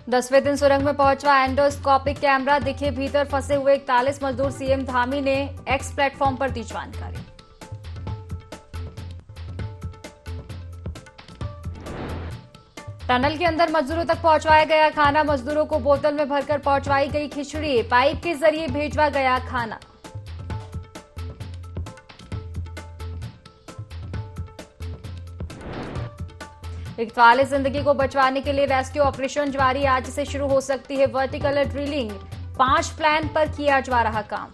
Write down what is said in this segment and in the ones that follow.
10वें दिन सुरंग में पहुंचा एंडोस्कोपिक कैमरा, दिखे भीतर फंसे हुए 41 मजदूर। सीएम धामी ने एक्स प्लेटफॉर्म पर दी जानकारी। टनल के अंदर मजदूरों तक पहुंचवाया गया खाना, मजदूरों को बोतल में भरकर पहुंचवाई गई खिचड़ी, पाइप के जरिए भेजवा गया खाना। एक 41 जिंदगी को बचवाने के लिए रेस्क्यू ऑपरेशन जारी, आज से शुरू हो सकती है वर्टिकल ड्रिलिंग। 5 प्लान पर किया जा रहा काम।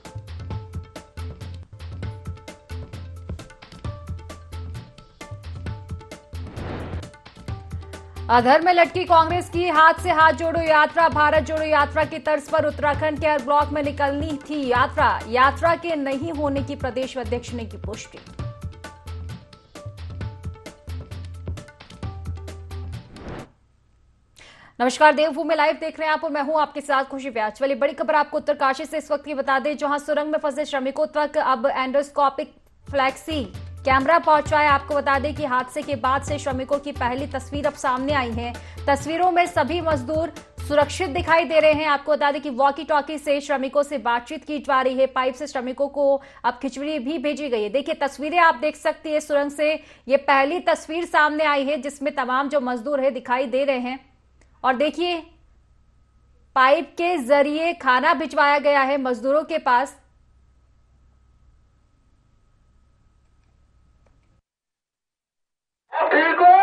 अधर में लटकी कांग्रेस की हाथ से हाथ जोड़ो यात्रा, भारत जोड़ो यात्रा की तर्ज पर उत्तराखंड के हर ब्लॉक में निकलनी थी यात्रा के नहीं होने की प्रदेश अध्यक्ष ने की पुष्टि। नमस्कार, देवभूमि लाइव देख रहे हैं आप और मैं हूं आपके साथ खुशी व्यास। चलिए बड़ी खबर आपको उत्तरकाशी से इस वक्त की बता दें, जहां सुरंग में फंसे श्रमिकों तक अब एंडोस्कोपिक फ्लैक्सी कैमरा पहुंचा है। आपको बता दें कि हादसे के बाद से श्रमिकों की पहली तस्वीर अब सामने आई है। तस्वीरों में सभी मजदूर सुरक्षित दिखाई दे रहे हैं। आपको बता दें कि वॉकी टॉकी से श्रमिकों से बातचीत की जा रही है। पाइप से श्रमिकों को अब खिचड़ी भी भेजी गई है। देखिए तस्वीरें आप देख सकती है सुरंग से, ये पहली तस्वीर सामने आई है जिसमें तमाम जो मजदूर है दिखाई दे रहे हैं। और देखिए पाइप के जरिए खाना भिजवाया गया है मजदूरों के पास। ठीक हो?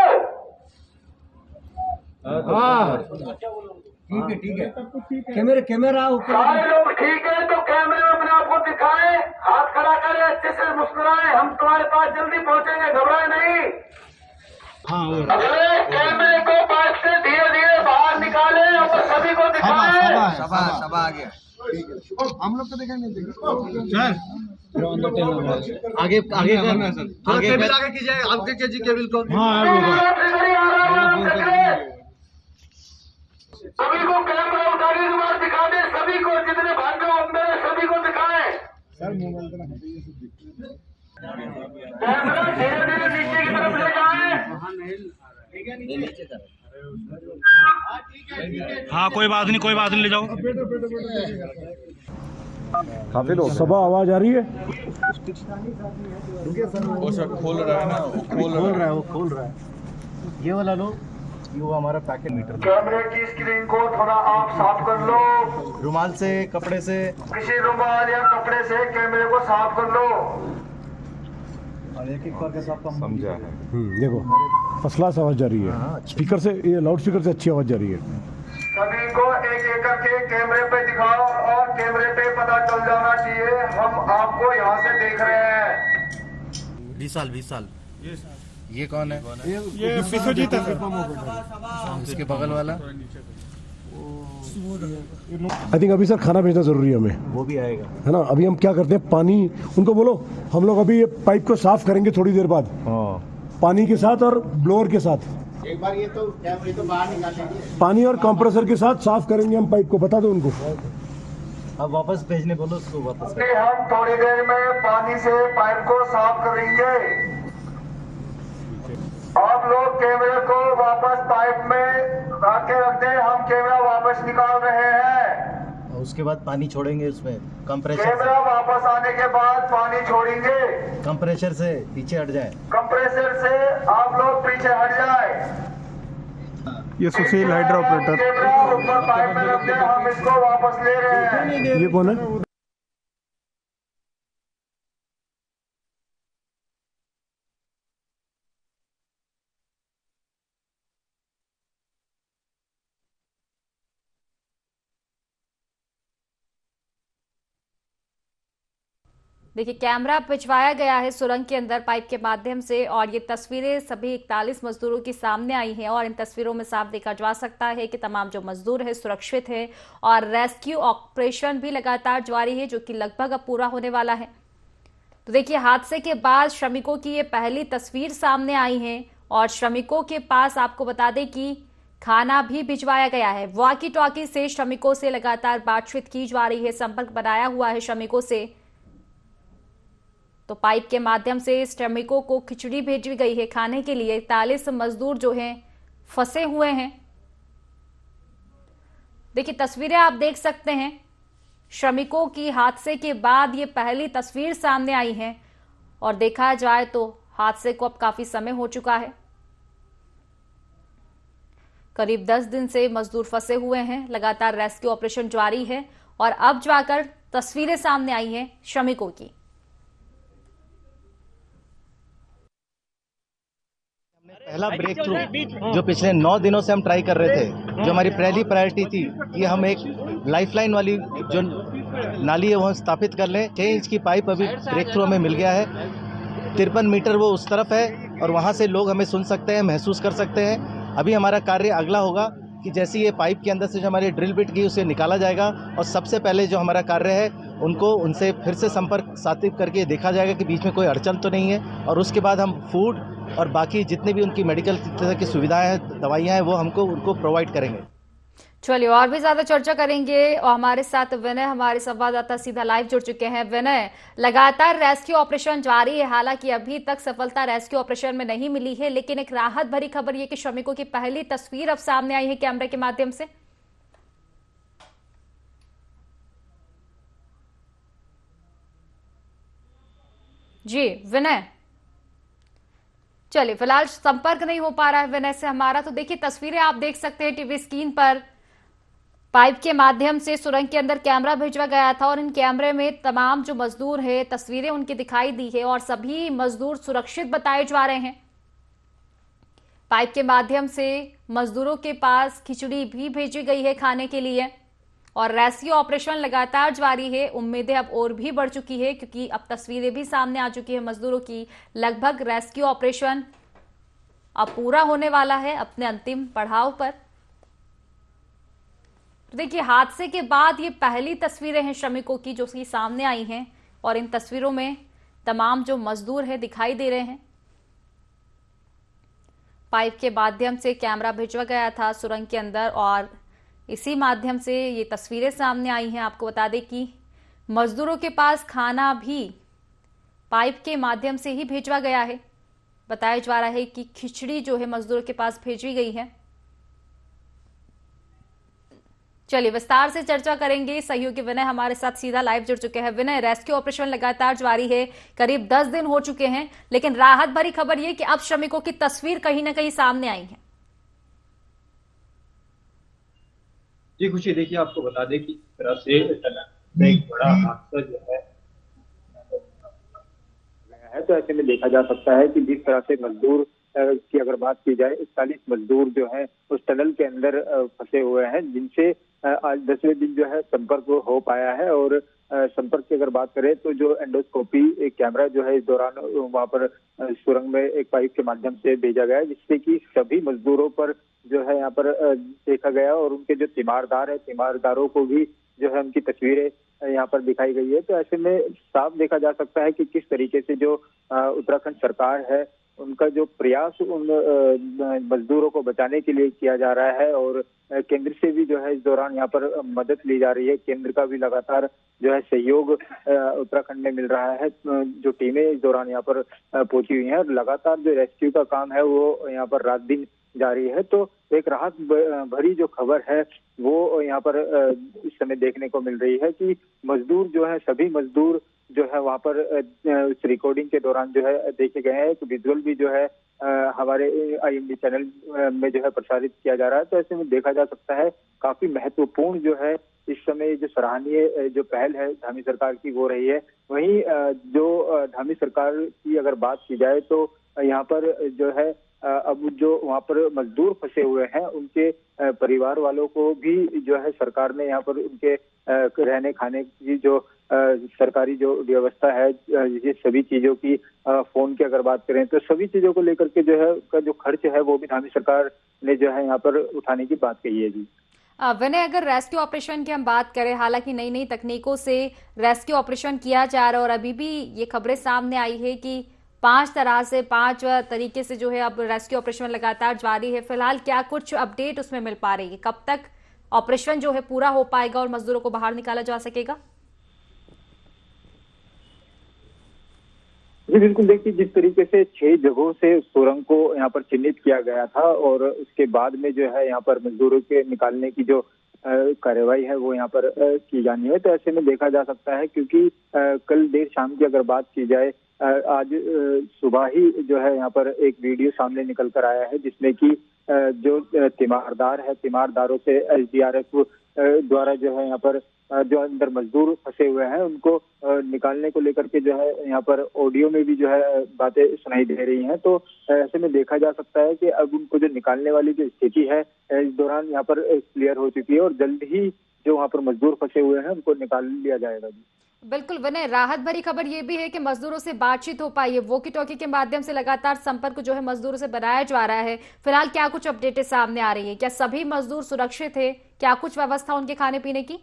हाँ ठीक है कैमरा ऊपर। सारे लोग ठीक है तो कैमरे में अपने आप को दिखाएं, हाथ खड़ा करें, अच्छे से मुस्कुराएं। हम तुम्हारे पास जल्दी पहुंचेंगे, घबराए नहीं। हाँ अगले कैमरे को पाइप से धीरे धीरे बाहर निकालें और सभी को दिखाएं। सब आ गया। हम लोग तो देखेंगे सर, आगे करना है सर, आगे कीजिए, आगे कीजिए केबल को। सभी को कैमरा उठाने के बाद दिखा दें, सभी को, जितने भाग मेरे सभी को दिखाएं। कैमरा धीरे धीरे नीचे की तरफ ले जाएं। हाँ कोई बात नहीं ले जाओ। काफी लोग सभा आवाज आ रही है। वो सब खोल रहा है ना, वो खोल रहा है। ये वाला लो, ये हमारा पैकेट मीटर। कैमरे की स्क्रीन को थोड़ा आप साफ कर लो, रुमाल से, कपड़े से, किसी रुमाल या कपड़े से कैमरे को साफ कर लो। और एक करके सबका समझा है। देखो फर्स्ट क्लास आवाज जा रही है, स्पीकर से, ये लाउड स्पीकर से अच्छी आवाज जा रही है। सभी को एक एक करके कैमरे पे दिखाओ और कैमरे पे पता चल जाना चाहिए हम आपको यहाँ से देख रहे हैं। 20 साल। ये कौन है? ये विश्वजीत है। इसके बगल वाला आई थिंक अभी सर खाना भेजना जरूरी है हमें, वो भी आएगा, है ना। अभी हम क्या करते हैं, पानी उनको बोलो, हम लोग अभी ये पाइप को साफ करेंगे थोड़ी देर बाद, पानी के साथ और ब्लोअर के साथ। एक बार ये तो बाहर निकालेंगे, पानी और कंप्रेसर के साथ साफ करेंगे हम पाइप को, बता दो उनको। अब वापस भेजने बोलो उसको वापस। हम थोड़ी देर में पानी से पाइप को साफ करेंगे। आप लोग कैमरे को वापस पाइप में रख के रख दें, हम कैमरा वापस निकाल रहे हैं। उसके बाद पानी छोड़ेंगे उसमें, कंप्रेसर कैमरा वापस आने के बाद पानी छोड़ेंगे। कंप्रेसर से पीछे हट जाए, कंप्रेसर से आप लोग पीछे हट जाए। ये सुशील हाइड्रो ऑपरेटर। कैमरा ऊपर पाइप में रख दें, हम इसको वापस ले रहे हैं। ये कौन है? देखिए कैमरा भिजवाया गया है सुरंग के अंदर पाइप के माध्यम से, और ये तस्वीरें सभी 41 मजदूरों की सामने आई हैं। और इन तस्वीरों में साफ देखा जा सकता है कि तमाम जो मजदूर है सुरक्षित है और रेस्क्यू ऑपरेशन भी लगातार जारी है, जो कि लगभग अब पूरा होने वाला है। तो देखिए हादसे के बाद श्रमिकों की ये पहली तस्वीर सामने आई है और श्रमिकों के पास आपको बता दें कि खाना भी भिजवाया गया है। वॉकी टॉकी से श्रमिकों से लगातार बातचीत की जा रही है, संपर्क बनाया हुआ है श्रमिकों से। तो पाइप के माध्यम से श्रमिकों को खिचड़ी भेजी गई है खाने के लिए। 41 मजदूर जो हैं फंसे हुए हैं। देखिए तस्वीरें आप देख सकते हैं, श्रमिकों की हादसे के बाद ये पहली तस्वीर सामने आई है और देखा जाए तो हादसे को अब काफी समय हो चुका है। करीब 10 दिन से मजदूर फंसे हुए हैं, लगातार रेस्क्यू ऑपरेशन जारी है और अब जाकर तस्वीरें सामने आई हैं श्रमिकों की। पहला ब्रेक थ्रू जो पिछले 9 दिनों से हम ट्राई कर रहे थे, जो हमारी पहली प्रायोरिटी थी कि हम एक लाइफलाइन वाली जो नाली है वो स्थापित कर लें। 6 इंच की पाइप अभी ब्रेक थ्रू हमें मिल गया है। 53 मीटर वो उस तरफ है और वहाँ से लोग हमें सुन सकते हैं, महसूस कर सकते हैं। अभी हमारा कार्य अगला होगा कि जैसे ये पाइप के अंदर से जो हमारी ड्रिल बिट की उसे निकाला जाएगा और सबसे पहले जो हमारा कार्य है उनसे फिर से संपर्क स्थापित करके देखा जाएगा कि बीच में कोई अड़चन तो नहीं है, और उसके बाद हम फूड और बाकी जितने भी उनकी मेडिकल तरह की सुविधाएं हैं, दवाइयां हैं, वो उनको प्रोवाइड करेंगे। चलिए और भी ज्यादा चर्चा करेंगे और हमारे साथ विनय, हमारे संवाददाता सीधा लाइव जुड़ चुके हैं। विनय, लगातार रेस्क्यू ऑपरेशन जारी है, हालांकि अभी तक सफलता रेस्क्यू ऑपरेशन में नहीं मिली है, लेकिन एक राहत भरी खबर ये कि श्रमिकों की पहली तस्वीर अब सामने आई है कैमरे के माध्यम से। जी विनय, चलिए फिलहाल संपर्क नहीं हो पा रहा है विनय से हमारा, तो देखिए तस्वीरें आप देख सकते हैं टीवी स्क्रीन पर। पाइप के माध्यम से सुरंग के अंदर कैमरा भेजा गया था और इन कैमरे में तमाम जो मजदूर है तस्वीरें उनकी दिखाई दी है और सभी मजदूर सुरक्षित बताए जा रहे हैं। पाइप के माध्यम से मजदूरों के पास खिचड़ी भी भेजी गई है खाने के लिए और रेस्क्यू ऑपरेशन लगातार जारी है। उम्मीदें अब और भी बढ़ चुकी है क्योंकि अब तस्वीरें भी सामने आ चुकी है मजदूरों की। लगभग रेस्क्यू ऑपरेशन अब पूरा होने वाला है अपने अंतिम पड़ाव पर। तो देखिए हादसे के बाद ये पहली तस्वीरें हैं श्रमिकों की जो कि सामने आई हैं और इन तस्वीरों में तमाम जो मजदूर हैं दिखाई दे रहे हैं। पाइप के माध्यम से कैमरा भेजा गया था सुरंग के अंदर और इसी माध्यम से ये तस्वीरें सामने आई हैं। आपको बता दें कि मजदूरों के पास खाना भी पाइप के माध्यम से ही भेजा गया है। बताया जा रहा है कि खिचड़ी जो है मजदूरों के पास भेजी गई है। चलिए विस्तार से चर्चा करेंगे, सहयोगी विनय हमारे साथ सीधा लाइव जुड़ चुके हैं। विनय, रेस्क्यू ऑपरेशन लगातार जारी है, करीब 10 दिन हो चुके हैं, लेकिन राहत भरी खबर यह कि अब श्रमिकों की तस्वीर कहीं ना कहीं सामने आई है। जी खुशी, देखिए आपको बता दें कि इस तरह से एक बड़ा हादसा जो है तो ऐसे में देखा जा सकता है कि जिस तरह से मजदूर की अगर बात की जाए, 41 मजदूर जो हैं उस टनल के अंदर फंसे हुए हैं, जिनसे आज 10वें दिन जो है संपर्क हो पाया है। और संपर्क की अगर बात करें तो जो एंडोस्कोपी कैमरा जो है इस दौरान वहां पर सुरंग में एक पाइप के माध्यम से भेजा गया है, जिससे कि सभी मजदूरों पर जो है यहाँ पर देखा गया और उनके जो तीमारदार है, तीमारदारों को भी जो है उनकी तस्वीरें यहाँ पर दिखाई गई है। तो ऐसे में साफ देखा जा सकता है कि किस तरीके से जो उत्तराखंड सरकार है उनका जो प्रयास उन मजदूरों को बचाने के लिए किया जा रहा है और केंद्र से भी जो है इस दौरान यहाँ पर मदद ली जा रही है। केंद्र का भी लगातार जो है सहयोग उत्तराखंड में मिल रहा है। जो टीमें इस दौरान यहाँ पर पहुंची हुई हैं और लगातार जो रेस्क्यू का काम है वो यहाँ पर रात दिन जारी है। तो एक राहत भरी जो खबर है वो यहाँ पर इस समय देखने को मिल रही है कि मजदूर जो है, सभी मजदूर जो है वहाँ पर उस रिकॉर्डिंग के दौरान जो है देखे गए हैं। एक विजुअल भी जो है हमारे IMD चैनल में जो है प्रसारित किया जा रहा है। तो ऐसे में देखा जा सकता है काफी महत्वपूर्ण जो है इस समय जो सराहनीय जो पहल है धामी सरकार की वो रही है। वहीं जो धामी सरकार की अगर बात की जाए तो यहाँ पर जो है अब जो वहाँ पर मजदूर फंसे हुए हैं उनके परिवार वालों को भी जो है सरकार ने यहाँ पर उनके रहने खाने की जो सरकारी जो व्यवस्था है, ये सभी चीजों की फोन की अगर बात करें तो सभी चीजों को लेकर के जो है का जो खर्च है वो भी धामी सरकार ने जो है यहाँ पर उठाने की बात कही है। जी विनय, अगर रेस्क्यू ऑपरेशन की हम बात करें, हालांकि नई नई तकनीकों से रेस्क्यू ऑपरेशन किया जा रहा है और अभी भी ये खबरें सामने आई है कि 5 तरीके से जो है अब रेस्क्यू ऑपरेशन लगातार जारी है। फिलहाल क्या कुछ अपडेट उसमें मिल पा रही है? कब तक ऑपरेशन जो है पूरा हो पाएगा और मजदूरों को बाहर निकाला जा सकेगा? जी बिल्कुल, देखिए जिस तरीके से 6 जगहों से सुरंग को यहाँ पर चिन्हित किया गया था और उसके बाद में जो है यहाँ पर मजदूरों के निकालने की जो कार्रवाई है वो यहाँ पर की जानी है। तो ऐसे में देखा जा सकता है क्योंकि कल देर शाम की अगर बात की जाए, आज सुबह ही जो है यहाँ पर एक वीडियो सामने निकल कर आया है जिसमें कि जो तीमारदार है, तीमारदारों से एसडीआरएफ द्वारा जो है यहाँ पर जो अंदर मजदूर फंसे हुए हैं उनको निकालने को लेकर के जो है यहाँ पर ऑडियो में भी जो है बातें सुनाई दे रही हैं। तो ऐसे में देखा जा सकता है कि अब उनको जो निकालने वाली जो स्थिति है इस दौरान यहाँ पर क्लियर हो चुकी है और जल्द ही जो वहाँ पर मजदूर फंसे हुए हैं उनको निकाल लिया जाएगा। जी बिल्कुल विनय, राहत भरी खबर ये भी है कि मजदूरों से बातचीत हो पाई है। वॉकी टॉकी के माध्यम से लगातार संपर्क जो है मजदूरों से बनाया जा रहा है। फिलहाल क्या कुछ अपडेटें सामने आ रही है? क्या सभी मजदूर सुरक्षित है? क्या कुछ व्यवस्था उनके खाने पीने की?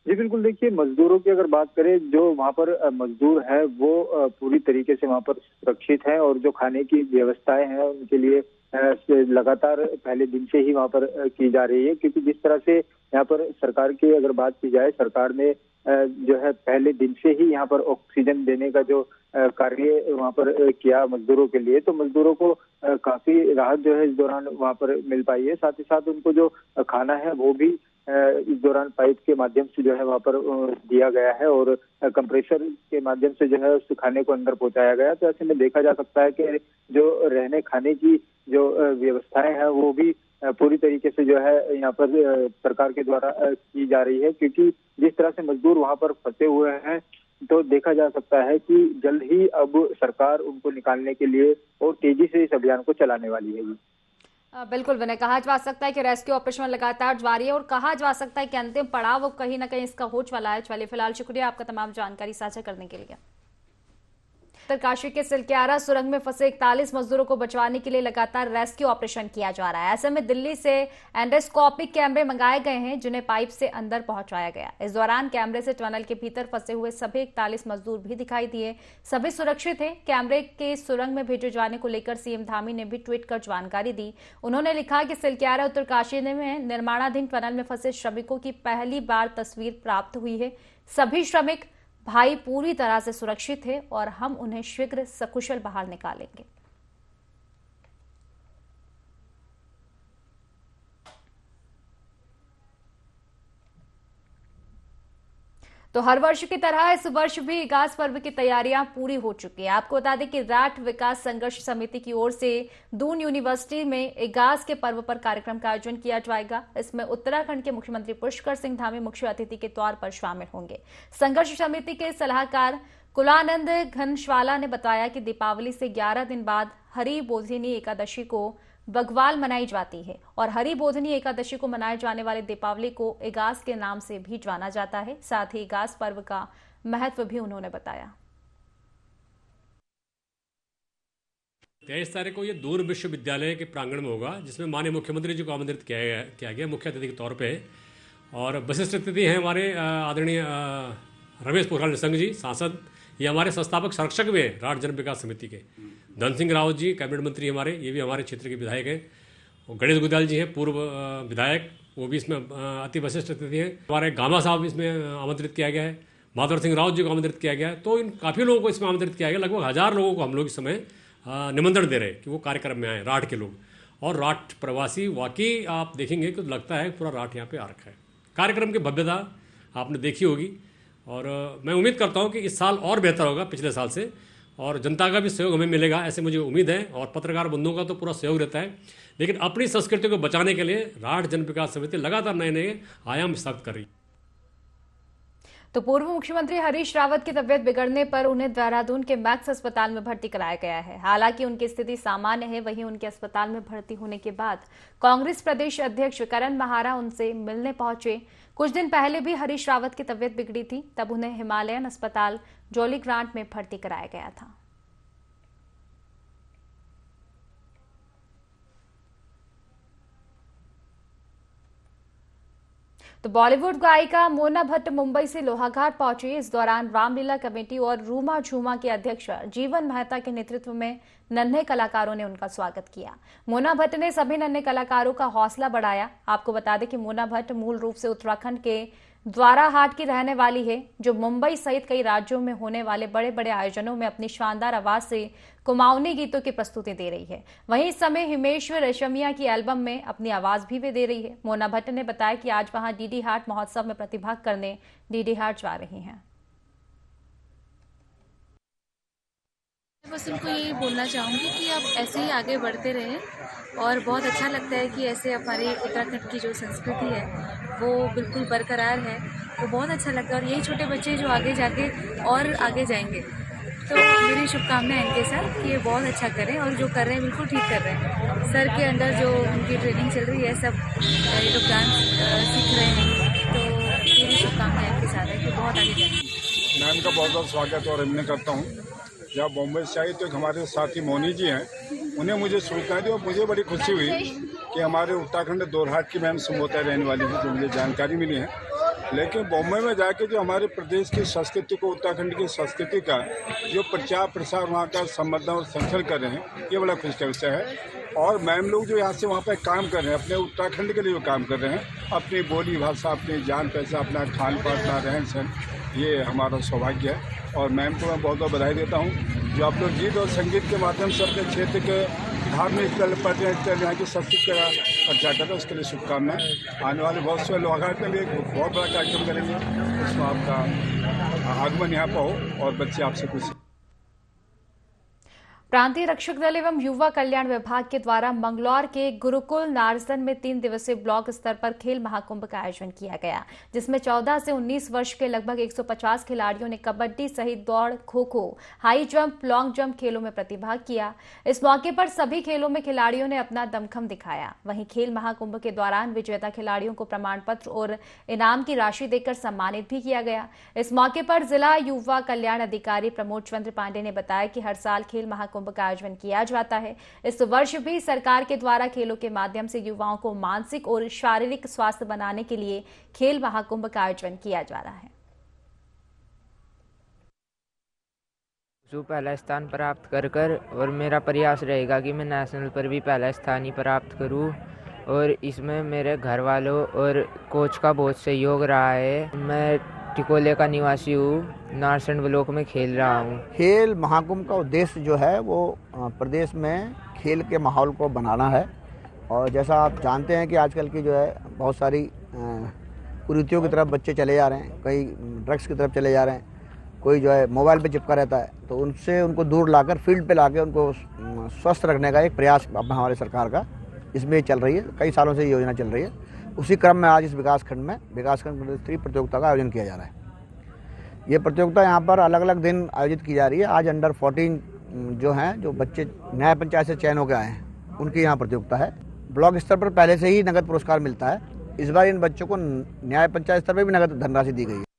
जी बिल्कुल, देखिए मजदूरों की अगर बात करें, जो वहाँ पर मजदूर है वो पूरी तरीके से वहाँ पर सुरक्षित हैं और जो खाने की व्यवस्थाएं हैं उनके लिए लगातार पहले दिन से ही वहाँ पर की जा रही है। क्योंकि जिस तरह से यहाँ पर सरकार की अगर बात की जाए, सरकार ने जो है पहले दिन से ही यहाँ पर ऑक्सीजन देने का जो कार्य वहाँ पर किया मजदूरों के लिए, तो मजदूरों को काफी राहत जो है इस दौरान वहाँ पर मिल पाई है। साथ ही साथ उनको जो खाना है वो भी इस दौरान पाइप के माध्यम से जो है वहाँ पर दिया गया है और कंप्रेसर के माध्यम से जो है उस खाने को अंदर पहुंचाया गया। तो ऐसे में देखा जा सकता है कि जो रहने खाने की जो व्यवस्थाएं हैं वो भी पूरी तरीके से जो है यहाँ पर सरकार के द्वारा की जा रही है। क्योंकि जिस तरह से मजदूर वहाँ पर फंसे हुए हैं तो देखा जा सकता है कि जल्द ही अब सरकार उनको निकालने के लिए और तेजी से इस अभियान को चलाने वाली है। बिल्कुल विनय, कहा जा सकता है कि रेस्क्यू ऑपरेशन लगातार जारी है और कहा जा सकता है कि अंतिम पड़ाव कहीं ना कहीं इसका हो वाला है। चलिए फिलहाल शुक्रिया आपका तमाम जानकारी साझा करने के लिए। उत्तरकाशी के सिलक्यारा सुरंग में फंसे 41 मजदूरों को बचाने के लिए लगातार रेस्क्यू ऑपरेशन किया जा रहा है। ऐसे में दिल्ली से एंडोस्कोपिक कैमरे मंगाए गए हैं जिन्हें पाइप से अंदर पहुंचाया गया। इस दौरान कैमरे से टनल के भीतर फंसे हुए सभी 41 मजदूर भी दिखाई दिए। सभी सुरक्षित हैं। कैमरे के सुरंग में भेजे जाने को लेकर सीएम धामी ने भी ट्वीट कर जानकारी दी। उन्होंने लिखा कि सिलक्यारा उत्तरकाशी में निर्माणाधीन टनल में फंसे श्रमिकों की पहली बार तस्वीर प्राप्त हुई है। सभी श्रमिक भाई पूरी तरह से सुरक्षित है और हम उन्हें शीघ्र सकुशल बाहर निकालेंगे। तो हर वर्ष की तरह इस वर्ष भी इगास पर्व की तैयारियां पूरी हो चुकी है। आपको बता दें कि राठ विकास संघर्ष समिति की ओर से दून यूनिवर्सिटी में इगास के पर्व पर कार्यक्रम का आयोजन किया जाएगा। इसमें उत्तराखंड के मुख्यमंत्री पुष्कर सिंह धामी मुख्य अतिथि के तौर पर शामिल होंगे। संघर्ष समिति के सलाहकार कुलानंद घनश्वाला ने बताया कि दीपावली से 11 दिन बाद हरि बोधिनी एकादशी को बग्वाल मनाई जाती है और हरि बोधिनी एकादशी को मनाए जाने वाले दीपावली को इगास के नाम से भी जाना जाता है। साथ ही इगास पर्व का महत्व भी उन्होंने बताया। 23 तारीख को ये दूर विश्वविद्यालय के प्रांगण में होगा, जिसमें माननीय मुख्यमंत्री जी को आमंत्रित किया गया मुख्य अतिथि के तौर पे। और विशिष्ट अतिथि हैं हमारे आदरणीय रमेश पोखरियाल निशंक जी, सांसद। ये हमारे संस्थापक संरक्षक भी हैं राठ जन विकास समिति के। धन सिंह रावत जी कैबिनेट मंत्री हमारे, ये भी हमारे क्षेत्र के विधायक हैं। और गणेश गुदाल जी हैं पूर्व विधायक, वो भी इसमें अति विशिष्ट अतिथि हैं। हमारे गामा साहब इसमें आमंत्रित किया गया है। माधव सिंह रावत जी को आमंत्रित किया गया है। तो इन काफ़ी लोगों को इसमें आमंत्रित किया गया। लगभग 1000 लोगों को हम लोग इस समय निमंत्रण दे रहे हैं कि वो कार्यक्रम में आए, राठ के लोग। और राठ प्रवासी वाकई आप देखेंगे कि लगता है पूरा राठ यहाँ पे आ रखा है। कार्यक्रम की भव्यता आपने देखी होगी और मैं उम्मीद करता हूँ कि इस साल और बेहतर होगा पिछले साल से, और जनता का भी सहयोग हमें मिलेगा ऐसे मुझे उम्मीद है। और पत्रकार बंधुओं का तो पूरा सहयोग रहता है। लेकिन अपनी संस्कृति को बचाने के लिए राठ जन विकास समिति लगातार नए नए आयाम स्थापित कर रही है। तो पूर्व मुख्यमंत्री हरीश रावत की तबियत बिगड़ने पर उन्हें देहरादून के मैक्स अस्पताल में भर्ती कराया गया है। हालांकि उनकी स्थिति सामान्य है। वहीं उनके अस्पताल में भर्ती होने के बाद कांग्रेस प्रदेश अध्यक्ष करण महारा उनसे मिलने पहुंचे। कुछ दिन पहले भी हरीश रावत की तबियत बिगड़ी थी, तब उन्हें हिमालयन अस्पताल जौलीग्रांट में भर्ती कराया गया था। तो बॉलीवुड गायिका मोना भट्ट मुंबई से लोहाघाट पहुंची। इस दौरान रामलीला कमेटी और रूमा झूमा के अध्यक्ष जीवन मेहता के नेतृत्व में नन्हे कलाकारों ने उनका स्वागत किया। मोना भट्ट ने सभी नन्हे कलाकारों का हौसला बढ़ाया। आपको बता दें कि मोना भट्ट मूल रूप से उत्तराखंड के द्वाराहाट की रहने वाली है, जो मुंबई सहित कई राज्यों में होने वाले बड़े बड़े आयोजनों में अपनी शानदार आवाज से कुमाऊनी गीतों की प्रस्तुति दे रही है। वहीं इस समय हिमेश्वर रेशमिया की एल्बम में अपनी आवाज भी वे दे रही है। मोना भट्ट ने बताया कि आज वहां डीडी हाट महोत्सव में प्रतिभाग करने डीडी हाट जा रही हैं। बस उनको यही बोलना चाहूँगी कि आप ऐसे ही आगे बढ़ते रहें और बहुत अच्छा लगता है कि ऐसे हमारे उत्तराखंड की जो संस्कृति है वो बिल्कुल बरकरार है, वो बहुत अच्छा लगता है। और यही छोटे बच्चे जो आगे जाके और आगे जाएंगे, तो मेरी शुभकामनाएं इनके साथ कि ये बहुत अच्छा करें और जो कर रहे हैं बिल्कुल ठीक कर रहे हैं। सर के अंदर जो उनकी ट्रेनिंग चल रही है, सब ये लोग डांस सीख रहे हैं, तो मेरी शुभकामनाएं इनके साथ है कि बहुत आगे जाएंगे। मैं इनका बहुत बहुत स्वागत और अभिनंदन करता हूँ। जब बॉम्बे से आई तो एक हमारे साथी मोनी जी हैं, उन्हें मुझे सूचना दी और मुझे बड़ी खुशी हुई कि हमारे उत्तराखंड द्वाराहाट की मैम सुमोता रहने वाली थी, जो मुझे जानकारी मिली है। लेकिन बॉम्बे में जाके जो हमारे प्रदेश की संस्कृति को, उत्तराखंड की संस्कृति का जो प्रचार प्रसार, वहाँ का संवर्धन और संरक्षण कर रहे हैं, ये बड़ा खुशी का विषय है। और मैम लोग जो यहाँ से वहाँ पर काम कर रहे हैं, अपने उत्तराखंड के लिए काम कर रहे हैं, अपनी बोली भाषा, अपनी जान पहचान, अपना खान पान, अपना रहन सहन, ये हमारा सौभाग्य है। और मैम को मैं बहुत बहुत बधाई देता हूँ, जो आप लोग गीत और संगीत के माध्यम से अपने क्षेत्र के धार्मिक स्थल, पर्यटन स्थल, यहाँ की संस्कृति का प्रचार करते हैं, उसके लिए शुभकामनाएं। आने वाले बहुत से लोग में भी एक बहुत बड़ा कार्यक्रम करेंगे, उसमें आपका आगमन यहाँ पर हो और बच्चे आपसे कुछ। प्रांतीय रक्षक दल एवं युवा कल्याण विभाग के द्वारा मंगलौर के गुरुकुल नारसन में 3 दिवसीय ब्लॉक स्तर पर खेल महाकुंभ का आयोजन किया गया, जिसमें 14 से 19 वर्ष के लगभग 150 खिलाड़ियों ने कबड्डी सहित दौड़, kho kho, high jump, long jump खेलों में प्रतिभाग किया। इस मौके पर सभी खेलों में खिलाड़ियों ने अपना दमखम दिखाया। वहीं खेल महाकुंभ के दौरान विजेता खिलाड़ियों को प्रमाण पत्र और इनाम की राशि देकर सम्मानित भी किया गया। इस मौके पर जिला युवा कल्याण अधिकारी प्रमोद चंद्र पांडे ने बताया कि हर साल खेल महाकुंभ का आयोजन किया जाता है। इस वर्ष भी सरकार के द्वारा खेलों के माध्यम से युवाओं को मानसिक और शारीरिक स्वास्थ्य बनाने के लिए खेल महाकुंभ का आयोजन किया जा रहा है। जो पहला स्थान प्राप्त कर और मेरा प्रयास रहेगा कि मैं नेशनल पर भी पहला स्थान ही प्राप्त करूं। और इसमें मेरे घर वालों और कोच का बहुत सहयोग रहा है। मैं टिकोले का निवासी हूँ, नारसन ब्लॉक में खेल रहा हूँ। खेल महाकुंभ का उद्देश्य जो है वो प्रदेश में खेल के माहौल को बनाना है। और जैसा आप जानते हैं कि आजकल की जो है बहुत सारी कुरीतियों की तरफ बच्चे चले जा रहे हैं, कई ड्रग्स की तरफ चले जा रहे हैं, कोई जो है मोबाइल पे चिपका रहता है, तो उनसे उनको दूर लाकर फील्ड पे लाकर उनको स्वस्थ रखने का एक प्रयास हमारे सरकार का इसमें चल रही है। कई सालों से ये योजना चल रही है। उसी क्रम में आज इस विकासखंड स्तरीय प्रतियोगिता का आयोजन किया जा रहा है। ये प्रतियोगिता यहाँ पर अलग अलग दिन आयोजित की जा रही है। आज अंडर 14 जो हैं, जो बच्चे न्याय पंचायत से चयन होकर आए हैं, उनकी यहाँ प्रतियोगिता है। ब्लॉक स्तर पर पहले से ही नगद पुरस्कार मिलता है। इस बार इन बच्चों को न्याय पंचायत स्तर पर भी नगद धनराशि दी गई है।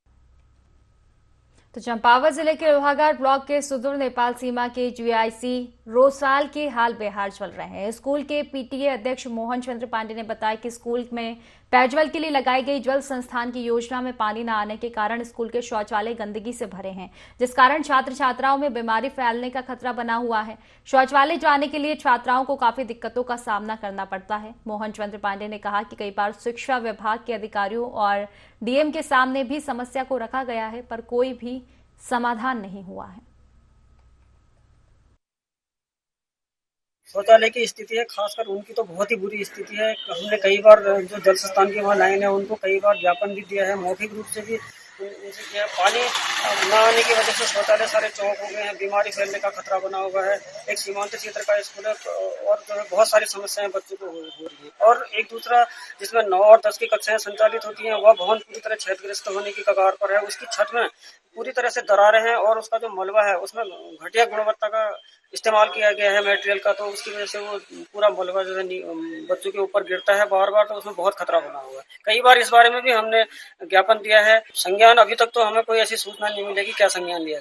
तो चंपावत जिले के लोहाघाट ब्लॉक के सुदूर नेपाल सीमा के जीआईसी रोसाल के हाल बेहाल चल रहे हैं। स्कूल के पीटीए अध्यक्ष मोहन चंद्र पांडे ने बताया कि स्कूल में पेयजल के लिए लगाई गई जल संस्थान की योजना में पानी न आने के कारण स्कूल के शौचालय गंदगी से भरे हैं, जिस कारण छात्र छात्राओं में बीमारी फैलने का खतरा बना हुआ है। शौचालय जाने के लिए छात्राओं को काफी दिक्कतों का सामना करना पड़ता है। मोहन चंद्र पांडे ने कहा कि कई बार शिक्षा विभाग के अधिकारियों और डीएम के सामने भी समस्या को रखा गया है, पर कोई भी समाधान नहीं हुआ है। शौचालय की स्थिति है, खासकर उनकी तो बहुत ही बुरी स्थिति है। हमने कई बार जो जल संस्थान की वहाँ लाइन है उनको कई बार ज्ञापन भी दिया है, मौखिक रूप से भी उनसे किया। पानी न आने की वजह से शौचालय सारे चौक हो गए हैं, बीमारी फैलने का खतरा बना हुआ है। एक सीमांत क्षेत्र का स्कूल है और जो है बहुत सारी समस्याएं बच्चों को हो रही है। और एक दूसरा जिसमें 9 और 10 की कक्षाएं संचालित होती हैं, वह भवन पूरी तरह क्षतिग्रस्त होने की कगार पर है। उसकी छत में पूरी तरह से दरारें हैं और उसका जो मलबा है उसमें घटिया गुणवत्ता का इस्तेमाल किया गया है मटेरियल का, तो उसकी वजह से वो पूरा मलबा जो है बच्चों के ऊपर गिरता है बार बार, तो उसमें बहुत खतरा बना हुआ है। कई बार इस बारे में भी हमने ज्ञापन दिया है। संज्ञान अभी तक तो हमें कोई ऐसी सूचना नहीं मिलेगी क्या संज्ञान लिया।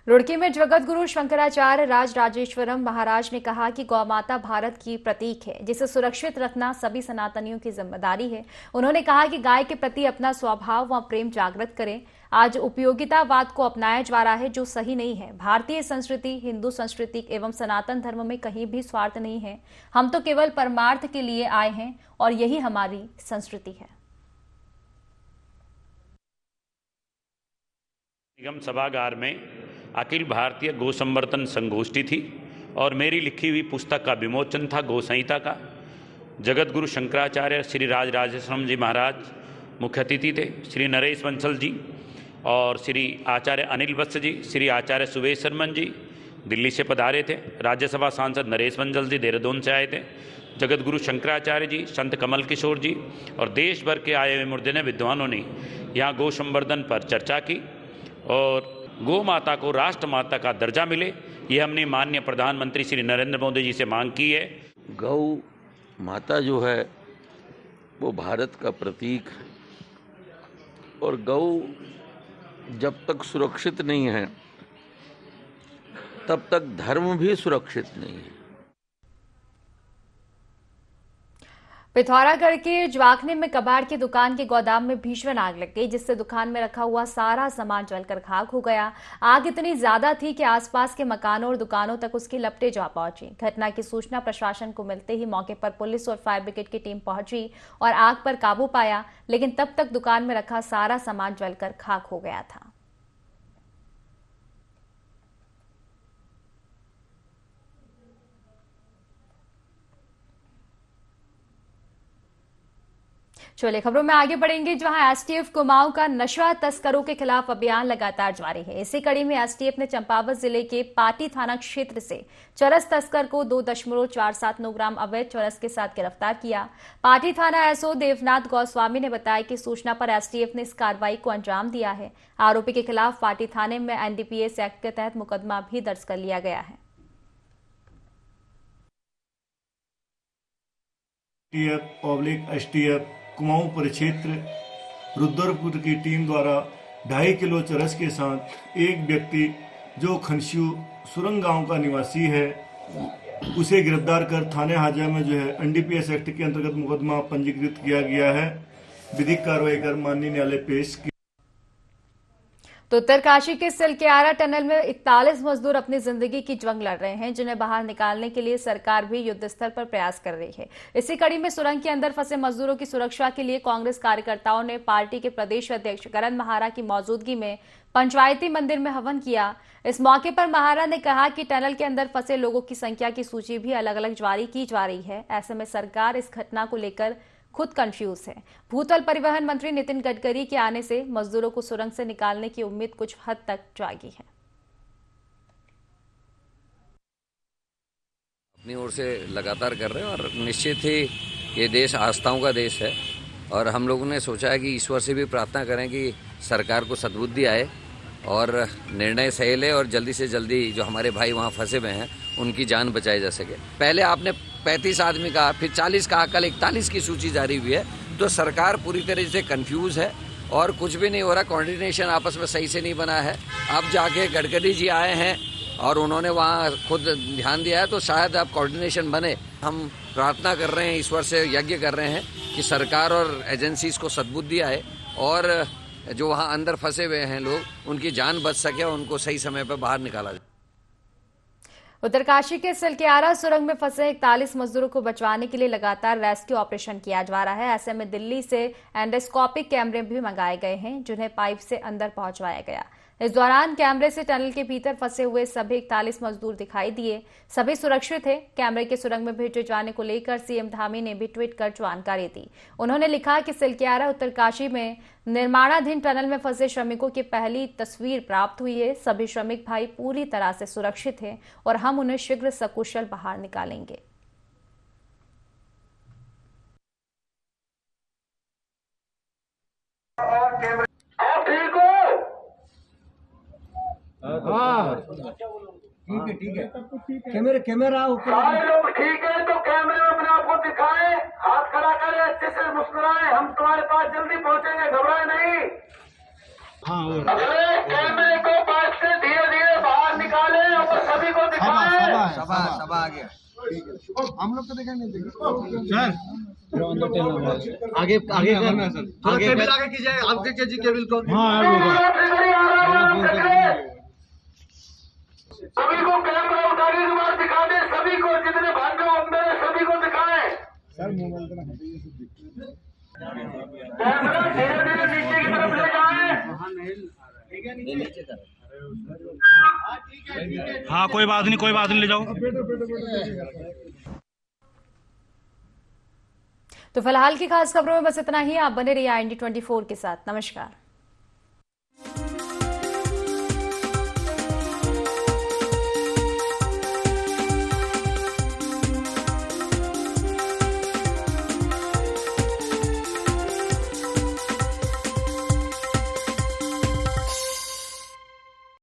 रुड़की में जगत गुरु शंकराचार्य राजराजेश्वरम महाराज ने कहा कि गौमाता भारत की प्रतीक है, जिसे सुरक्षित रखना सभी सनातनियों की जिम्मेदारी है। उन्होंने कहा कि गाय के प्रति अपना स्वभाव व प्रेम जागृत करें। आज उपयोगितावाद को अपनाया जा रहा है, जो सही नहीं है। भारतीय संस्कृति, हिंदू संस्कृति एवं सनातन धर्म में कहीं भी स्वार्थ नहीं है। हम तो केवल परमार्थ के लिए आए हैं और यही हमारी संस्कृति है। निगम सभागार में अखिल भारतीय गौ संवर्धन संगोष्ठी थी और मेरी लिखी हुई पुस्तक का विमोचन था गौ संहिता का। जगत गुरु शंकराचार्य श्री राजराजेश्वरम जी महाराज मुख्य अतिथि थे, श्री नरेश बंसल जी और श्री आचार्य अनिल वत्स जी, श्री आचार्य सुवेश शर्मन जी दिल्ली से पधारे थे, राज्यसभा सांसद नरेश बंसल जी देहरादून से आए थे, जगत गुरु शंकराचार्य जी, संत कमल किशोर जी और देश भर के आए हुए मूर्धन्य विद्वानों ने यहाँ गौ संवर्धन पर चर्चा की और गौ माता को राष्ट्र माता का दर्जा मिले, ये हमने माननीय प्रधानमंत्री श्री नरेंद्र मोदी जी से मांग की है। गौ माता जो है वो भारत का प्रतीक है और गौ जब तक सुरक्षित नहीं है तब तक धर्म भी सुरक्षित नहीं है। पिथौरागढ़ के जवाखने में कबाड़ की दुकान के गोदाम में भीषण आग लग गई, जिससे दुकान में रखा हुआ सारा सामान जलकर खाक हो गया। आग इतनी ज्यादा थी कि आसपास के मकानों और दुकानों तक उसकी लपटें जा पहुंची। घटना की सूचना प्रशासन को मिलते ही मौके पर पुलिस और फायर ब्रिगेड की टीम पहुंची और आग पर काबू पाया, लेकिन तब तक दुकान में रखा सारा सामान जलकर खाक हो गया था। चलिए खबरों में आगे बढ़ेंगे, जहां एसटीएफ कुमाऊं का नशा तस्करों के खिलाफ अभियान लगातार जारी है। इसी कड़ी में एसटीएफ ने चंपावत जिले के पाटी थाना क्षेत्र से चरस तस्कर को 2.479 ग्राम अवैध चरस के साथ गिरफ्तार किया। पाटी थाना एसओ देवनाथ गोस्वामी ने बताया कि सूचना पर एसटीएफ ने इस कार्रवाई को अंजाम दिया है। आरोपी के खिलाफ पाटी थाने में एनडीपीएस एक्ट के तहत मुकदमा भी दर्ज कर लिया गया है। एसटीएफ कुमाऊं परिक्षेत्र रुद्रपुर की टीम द्वारा 2.5 किलो चरस के साथ एक व्यक्ति जो खनस्यू सुरंग गांव का निवासी है उसे गिरफ्तार कर थाने हाजिरा में जो है एनडीपीएस एक्ट के अंतर्गत मुकदमा पंजीकृत किया गया है। विधिक कार्रवाई कर माननीय न्यायालय पेश किया। तो उत्तरकाशी के सिलक्यारा टनल में 41 मजदूर अपनी जिंदगी की जंग लड़ रहे हैं, जिन्हें बाहर निकालने के लिए सरकार भी युद्ध स्तर पर प्रयास कर रही है। इसी कड़ी में सुरंग के अंदर फंसे मजदूरों की सुरक्षा के लिए कांग्रेस कार्यकर्ताओं ने पार्टी के प्रदेश अध्यक्ष करण महारा की मौजूदगी में पंचायती मंदिर में हवन किया। इस मौके पर महारा ने कहा कि टनल के अंदर फंसे लोगों की संख्या की सूची भी अलग अलग जारी की जा रही है। ऐसे में सरकार इस घटना को लेकर खुद कंफ्यूज है। भूतल परिवहन मंत्री नितिन गडकरी के आने से मजदूरों को सुरंग से निकालने की उम्मीद कुछ हद तक जागी है। अपनी ओर से लगातार कर रहे हैं और निश्चित ही ये देश आस्थाओं का देश है और हम लोगों ने सोचा है कि ईश्वर से भी प्रार्थना करें कि सरकार को सद्बुद्धि आए और निर्णय सही ले और जल्दी से जल्दी जो हमारे भाई वहाँ फंसे हुए हैं उनकी जान बचाई जा सके। पहले आपने 35 आदमी कहा, फिर 40 कहा, कल 41 की सूची जारी हुई है। तो सरकार पूरी तरह से कंफ्यूज है और कुछ भी नहीं हो रहा, कोऑर्डिनेशन आपस में सही से नहीं बना है। अब जाके गडकरी जी आए हैं और उन्होंने वहाँ खुद ध्यान दिया है तो शायद अब कोऑर्डिनेशन बने। हम प्रार्थना कर रहे हैं, ईश्वर से यज्ञ कर रहे हैं कि सरकार और एजेंसीज को सद्बुद्धि आए और जो वहाँ अंदर फंसे हुए हैं लोग उनकी जान बच सके और उनको सही समय पर बाहर निकाला जाए। उत्तरकाशी के सिलक्यारा सुरंग में फंसे 41 मजदूरों को बचाने के लिए लगातार रेस्क्यू ऑपरेशन किया जा रहा है। ऐसे में दिल्ली से एंडोस्कोपिक कैमरे भी मंगाए गए हैं, जिन्हें पाइप से अंदर पहुंचवाया गया। इस दौरान कैमरे से टनल के भीतर फंसे हुए सभी 41 मजदूर दिखाई दिए। सभी सुरक्षित थे। कैमरे के सुरंग में भेजे जाने को लेकर सीएम धामी ने भी ट्वीट कर जानकारी दी। उन्होंने लिखा कि सिलक्यारा उत्तरकाशी में निर्माणाधीन टनल में फंसे श्रमिकों की पहली तस्वीर प्राप्त हुई है। सभी श्रमिक भाई पूरी तरह से सुरक्षित हैं और हम उन्हें शीघ्र सकुशल बाहर निकालेंगे। ठीक है कैमरा ऊपर। सारे लोग ठीक है तो कैमरे में अपने आप को दिखाएं, हाथ खड़ा करें, अच्छे से मुस्कुराएं। हम तुम्हारे पास जल्दी पहुंचेंगे, घबराए नहीं। अगले कैमरे को पास से धीरे धीरे बाहर निकालें और सभी को दिखाएं। सबा आ गया। ठीक है हम लोग तो देखेंगे सर। आगे करना सर, आगे कीजिए, आगे कीजिए केबल को। सभी को कैमरा उठाने के बाद दिखा दें, सभी को जितने भाग्य अंदर है सभी को दिखाएं। कैमरा धीरे धीरे नीचे की तरफ ले जाएं। हाँ कोई बात नहीं ले जाओ। तो फिलहाल की खास खबरों में बस इतना ही। आप बने रहिए IND24 के साथ। नमस्कार।